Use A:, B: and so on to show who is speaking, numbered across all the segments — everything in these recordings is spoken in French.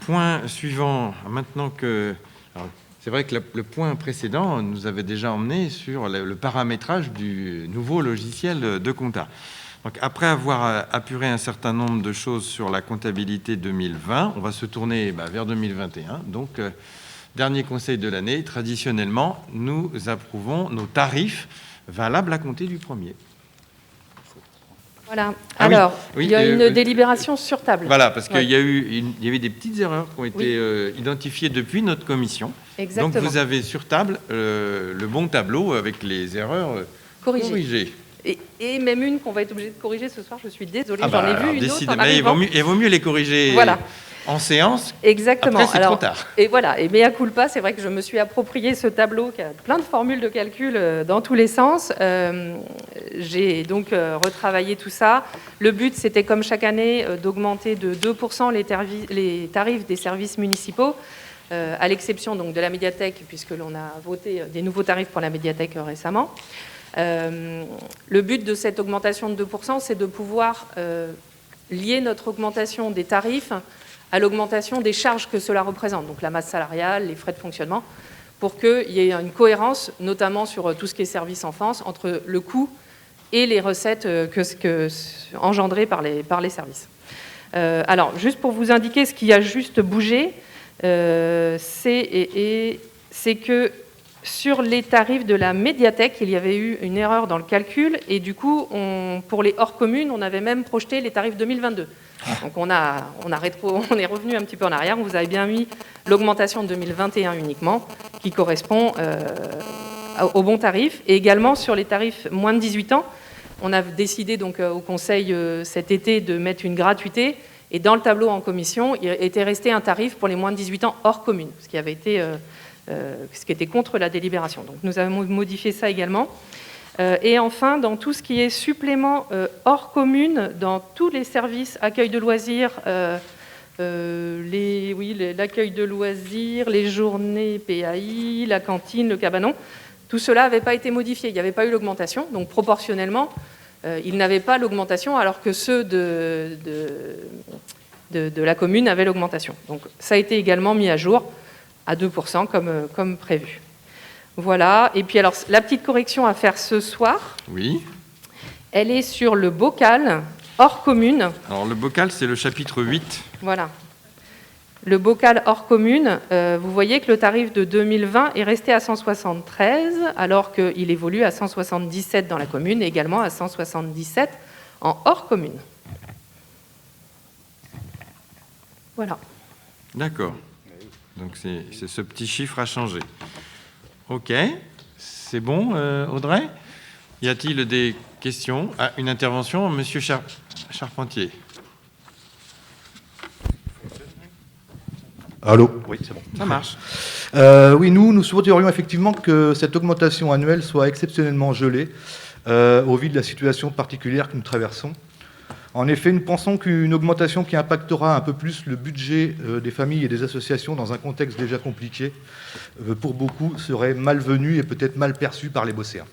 A: Point suivant, maintenant que... alors, c'est vrai que le point précédent nous avait déjà emmené sur le paramétrage du nouveau logiciel de compta. Donc, après avoir apuré un certain nombre de choses sur la comptabilité 2020, on va se tourner vers 2021. Donc, dernier conseil de l'année, traditionnellement, nous approuvons nos tarifs valables à compter du 1er.
B: Voilà. Alors, il y a une délibération sur table.
A: Voilà, parce qu'il y a eu des petites erreurs qui ont été identifiées depuis notre commission.
B: Exactement.
A: Donc, vous avez sur table le bon tableau avec les erreurs corrigées.
B: Et même une qu'on va être obligé de corriger ce soir, je suis désolée, j'en ai vu une autre en
A: arrivant. Il vaut mieux les corriger en séance.
B: Exactement.
A: Après, c'est trop tard.
B: Et voilà, et mea culpa, c'est vrai que je me suis approprié ce tableau qui a plein de formules de calcul dans tous les sens. J'ai donc retravaillé tout ça. Le but, c'était comme chaque année d'augmenter de 2% les tarifs des services municipaux, à l'exception donc de la médiathèque, puisque l'on a voté des nouveaux tarifs pour la médiathèque récemment. Le but de cette augmentation de 2%, c'est de pouvoir lier notre augmentation des tarifs à l'augmentation des charges que cela représente, donc la masse salariale, les frais de fonctionnement, pour qu'il y ait une cohérence, notamment sur tout ce qui est service enfance, entre le coût et les recettes engendrées par les services. Alors, juste pour vous indiquer ce qui a juste bougé, c'est que sur les tarifs de la médiathèque, il y avait eu une erreur dans le calcul, et du coup, pour les hors communes, on avait même projeté les tarifs 2022. Donc on est revenu un petit peu en arrière. Vous avez bien mis l'augmentation de 2021 uniquement, qui correspond au bon tarif. Et également sur les tarifs moins de 18 ans, on a décidé donc au Conseil cet été de mettre une gratuité. Et dans le tableau en commission, il était resté un tarif pour les moins de 18 ans hors commune, ce qui était contre la délibération. Donc nous avons modifié ça également. Et enfin, dans tout ce qui est supplément hors commune, dans tous les services accueil de loisirs, l'accueil de loisirs, les journées PAI, la cantine, le cabanon, tout cela n'avait pas été modifié. Il n'y avait pas eu l'augmentation. Donc proportionnellement, ils n'avaient pas l'augmentation alors que ceux de la commune avaient l'augmentation. Donc ça a été également mis à jour à 2% comme prévu. Voilà, et puis alors la petite correction à faire ce soir, elle est sur le bocal hors commune. Alors le bocal, c'est le chapitre 8. Voilà. Le bocal hors commune, vous voyez que le tarif de 2020 est resté à 173, alors qu'il évolue à 177 dans la commune et également à 177 en hors commune. Voilà. D'accord. Donc c'est ce petit chiffre à changer. Ok, c'est bon, Audrey ? Y a-t-il des questions ? Une intervention, Monsieur Charpentier.
C: Allô ? Oui, c'est bon.
A: Ça marche.
C: Oui, nous souhaiterions effectivement que cette augmentation annuelle soit exceptionnellement gelée au vu de la situation particulière que nous traversons. En effet, nous pensons qu'une augmentation qui impactera un peu plus le budget des familles et des associations dans un contexte déjà compliqué, pour beaucoup, serait malvenue et peut-être mal perçue par les bosséens.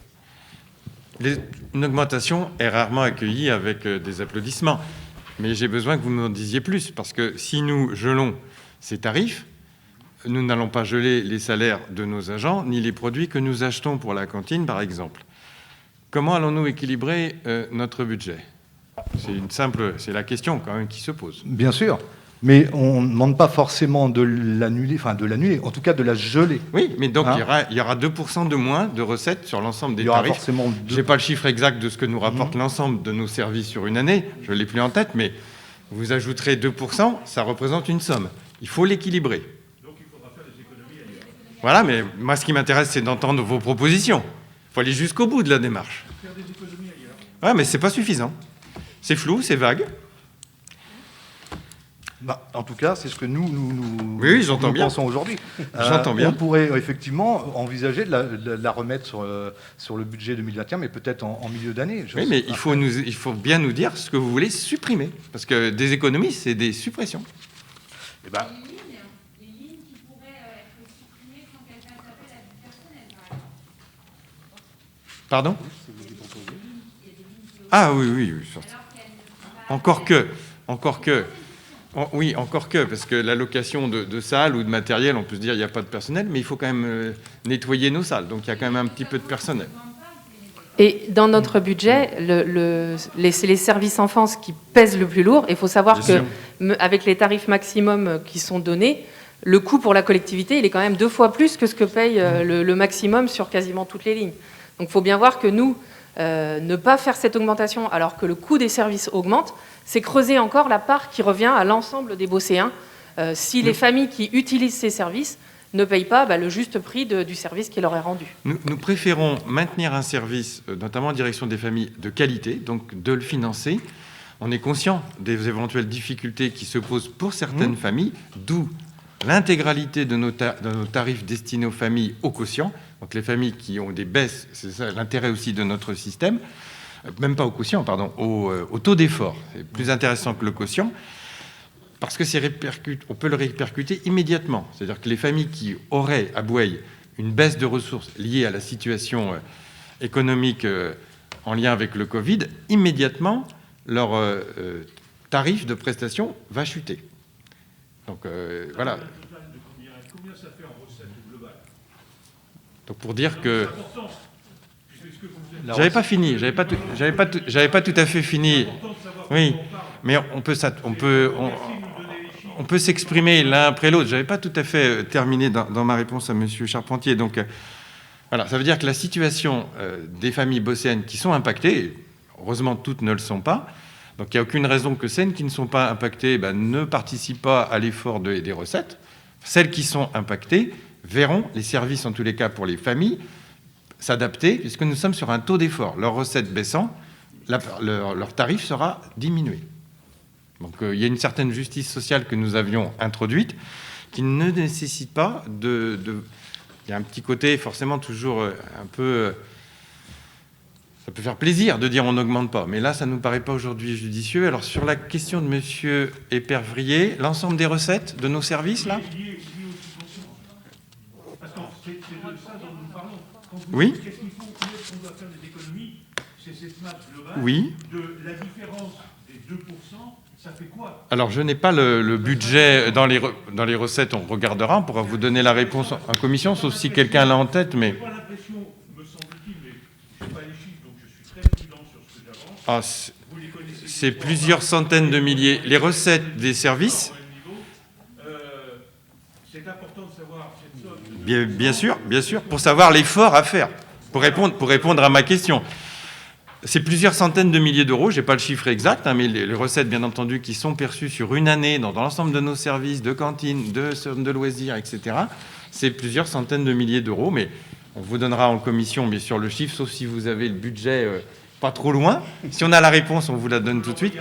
A: Une augmentation est rarement accueillie avec des applaudissements, mais j'ai besoin que vous m'en disiez plus, parce que si nous gelons ces tarifs, nous n'allons pas geler les salaires de nos agents, ni les produits que nous achetons pour la cantine, par exemple. Comment allons-nous équilibrer notre budget ? C'est la question quand même qui se pose.
C: Bien sûr, mais on ne demande pas forcément de l'annuler, en tout cas de la geler.
A: Oui, mais donc il y aura 2% de moins de recettes sur l'ensemble des tarifs. Je n'ai pas le chiffre exact de ce que nous rapporte l'ensemble de nos services sur une année, je ne l'ai plus en tête, mais vous ajouterez 2%, ça représente une somme. Il faut l'équilibrer. Donc il faudra faire des économies ailleurs. Voilà, mais moi ce qui m'intéresse, c'est d'entendre vos propositions. Il faut aller jusqu'au bout de la démarche. Faire des économies ailleurs. Ouais, mais ce n'est pas suffisant. C'est flou, c'est vague.
C: En tout cas, c'est ce que nous pensons aujourd'hui.
A: J'entends bien.
C: On pourrait effectivement envisager de la remettre sur le budget 2021, mais peut-être en milieu d'année.
A: Oui, mais il faut bien nous dire ce que vous voulez supprimer. Parce que des économies, c'est des suppressions.
D: Les lignes qui pourraient être supprimées sans qu'elles fassent appel à du personnel, par exemple.
A: Pardon ? Ah oui. Encore que. Oui, encore que, parce que la location de salles ou de matériel, on peut se dire il n'y a pas de personnel, mais il faut quand même nettoyer nos salles. Donc il y a quand même un petit peu de personnel.
B: Et dans notre budget, c'est les services enfance qui pèsent le plus lourd. Il faut savoir qu'avec les tarifs maximums qui sont donnés, le coût pour la collectivité, il est quand même 2 fois plus que ce que paye le maximum sur quasiment toutes les lignes. Donc il faut bien voir que nous, ne pas faire cette augmentation alors que le coût des services augmente, c'est creuser encore la part qui revient à l'ensemble des Bosséens. Si les familles qui utilisent ces services ne payent pas le juste prix du service qui leur est rendu.
A: Nous préférons maintenir un service, notamment en direction des familles, de qualité, donc de le financer. On est conscient des éventuelles difficultés qui se posent pour certaines familles, d'où l'intégralité de nos tarifs destinés aux familles au quotient. Donc les familles qui ont des baisses, c'est ça l'intérêt aussi de notre système, même pas au quotient, pardon, au taux d'effort. C'est plus intéressant que le quotient. Parce que on peut le répercuter immédiatement. C'est-à-dire que les familles qui auraient à Boueil une baisse de ressources liée à la situation économique en lien avec le Covid, immédiatement, leur tarif de prestation va chuter. Donc voilà.
E: Combien ça fait en recette au global?
A: Donc pour dire que...
C: J'avais pas fini,
A: j'avais pas tout à fait fini. Oui, mais on peut s'exprimer l'un après l'autre. J'avais pas tout à fait terminé dans ma réponse à Monsieur Charpentier. Donc voilà, ça veut dire que la situation des familles bosséennes qui sont impactées, heureusement toutes ne le sont pas, donc il n'y a aucune raison que celles qui ne sont pas impactées ne participent pas à l'effort des recettes. Celles qui sont impactées verront les services, en tous les cas pour les familles, s'adapter, puisque nous sommes sur un taux d'effort. Leurs recettes baissant, leur tarif sera diminué. Donc il y a une certaine justice sociale que nous avions introduite, qui ne nécessite pas de... Il y a un petit côté forcément toujours un peu... Ça peut faire plaisir de dire on n'augmente pas, mais là, ça ne nous paraît pas aujourd'hui judicieux. Alors sur la question de M. Épervier, l'ensemble des recettes de nos services, là oui.
E: Qu'est-ce qu'il faut, où est-ce qu'on doit faire des économies? C'est cette masse globale.
A: Oui.
E: De la différence des 2%, ça fait quoi?
A: Alors, je n'ai pas le budget dans les recettes. On regardera. On pourra vous donner la réponse en commission, sauf si quelqu'un l'a en tête. Mais...
E: Je n'ai pas l'impression, me semble-t-il, mais je n'ai pas les chiffres, donc je suis très prudent sur ce que j'avance. Vous les connaissez.
A: C'est plusieurs centaines de milliers. Les recettes des services...
E: C'est important de savoir cette somme.
A: Bien sûr, pour savoir l'effort à faire, pour répondre à ma question. C'est plusieurs centaines de milliers d'euros, je n'ai pas le chiffre exact, mais les recettes, bien entendu, qui sont perçues sur une année dans l'ensemble de nos services, de cantines, de loisirs, etc., c'est plusieurs centaines de milliers d'euros, mais on vous donnera en commission, bien sûr, le chiffre, sauf si vous avez le budget pas trop loin. Si on a la réponse, on vous la donne tout de suite.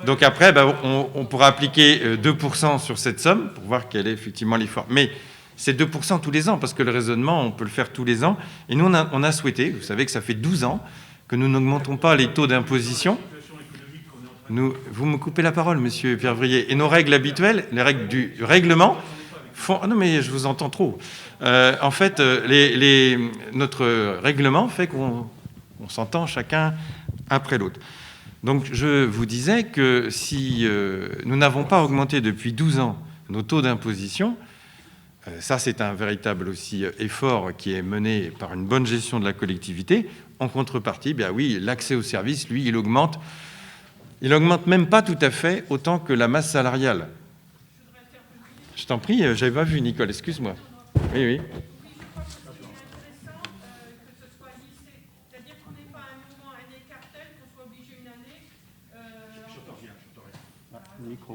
A: Donc après, on pourra appliquer 2% sur cette somme pour voir quel est effectivement l'effort. Mais c'est 2% tous les ans, parce que le raisonnement, on peut le faire tous les ans. Et nous, on a souhaité, vous savez que ça fait 12 ans que nous n'augmentons pas les taux d'imposition. Vous me coupez la parole, monsieur Pervrier. Et nos règles habituelles, les règles du règlement, font... Ah non, mais je vous entends trop. En fait, notre règlement fait qu'on s'entend chacun après l'autre. Donc, je vous disais que si nous n'avons pas augmenté depuis 12 ans nos taux d'imposition, ça, c'est un véritable aussi effort qui est mené par une bonne gestion de la collectivité. En contrepartie, bien oui, l'accès aux services, lui, il augmente. Il augmente même pas tout à fait autant que la masse salariale. Je t'en prie, j'avais pas vu, Nicole, excuse-moi. Oui.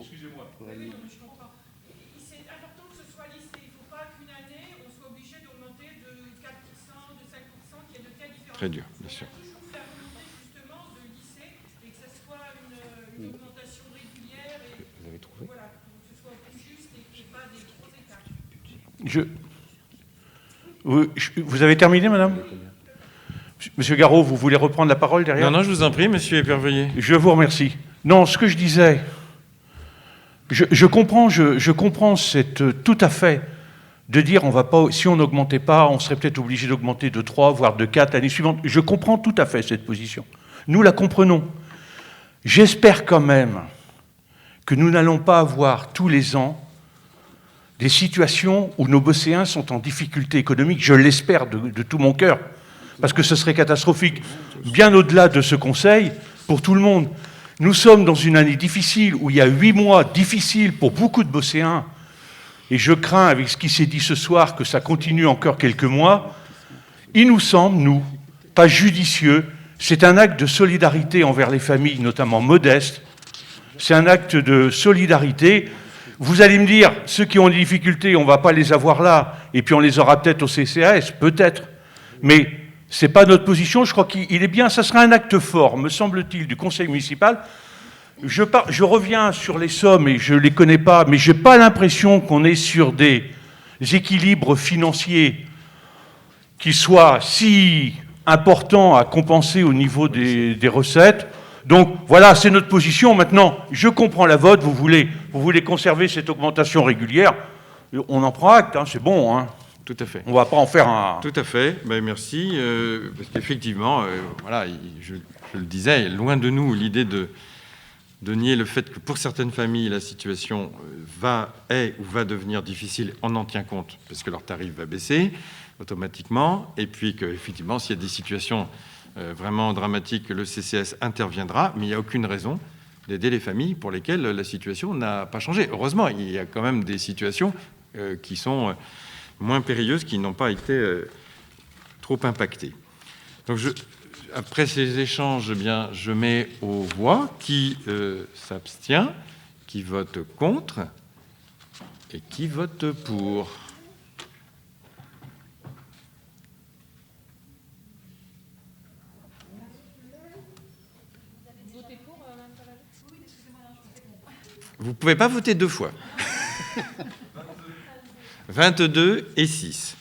E: Excusez-moi.
D: C'est important que ce soit listé. Il ne faut pas qu'une année, on soit obligé d'augmenter de 4%, de 5%, qu'il y ait de telles différences.
A: Très dur, bien sûr.
D: Il y a toujours la volonté, justement, de lisser et que ce soit une augmentation régulière. Et,
A: vous avez trouvé?
D: Voilà, pour que ce soit plus juste et qu'il n'y ait pas des gros écarts.
E: Vous avez terminé, madame? Monsieur Garot, vous voulez reprendre la parole derrière?
A: Non, je vous en prie, monsieur Épervier.
E: Je vous remercie. Non, ce que je disais... Je comprends tout à fait de dire on va pas, si on n'augmentait pas, on serait peut-être obligé d'augmenter de 3, voire de 4 l'année suivante. Je comprends tout à fait cette position. Nous la comprenons. J'espère quand même que nous n'allons pas avoir tous les ans des situations où nos bosséens sont en difficulté économique, je l'espère de tout mon cœur, parce que ce serait catastrophique, bien au-delà de ce conseil, pour tout le monde. Nous sommes dans une année difficile, où il y a 8 mois difficiles pour beaucoup de bosséens, et je crains, avec ce qui s'est dit ce soir, que ça continue encore quelques mois. Il nous semble, nous, pas judicieux, c'est un acte de solidarité envers les familles, notamment modestes, c'est un acte de solidarité. Vous allez me dire, ceux qui ont des difficultés, on ne va pas les avoir là, et puis on les aura peut-être au CCAS, peut-être. Mais ce n'est pas notre position, je crois qu'il est bien, ça sera un acte fort, me semble-t-il, du conseil municipal. Je reviens sur les sommes, et je ne les connais pas, mais je n'ai pas l'impression qu'on est sur des équilibres financiers qui soient si importants à compenser au niveau des recettes. Donc voilà, c'est notre position. Maintenant, je comprends la vôtre, vous voulez conserver cette augmentation régulière, on en prend acte, hein, c'est bon. Hein.
A: Tout à fait.
E: On ne va pas en faire un...
A: Tout à fait, ben, merci. Parce qu'effectivement, voilà, je le disais, loin de nous l'idée de nier le fait que pour certaines familles, la situation est ou va devenir difficile, on en tient compte, parce que leur tarif va baisser automatiquement, et puis qu'effectivement, s'il y a des situations vraiment dramatiques, le CCAS interviendra, mais il n'y a aucune raison d'aider les familles pour lesquelles la situation n'a pas changé. Heureusement, il y a quand même des situations qui sont moins périlleuses, qui n'ont pas été trop impactées. Donc, après ces échanges, eh bien, je mets aux voix qui s'abstient, qui vote contre et qui vote pour. Vous ne pouvez pas voter 2 fois. 22 et 6.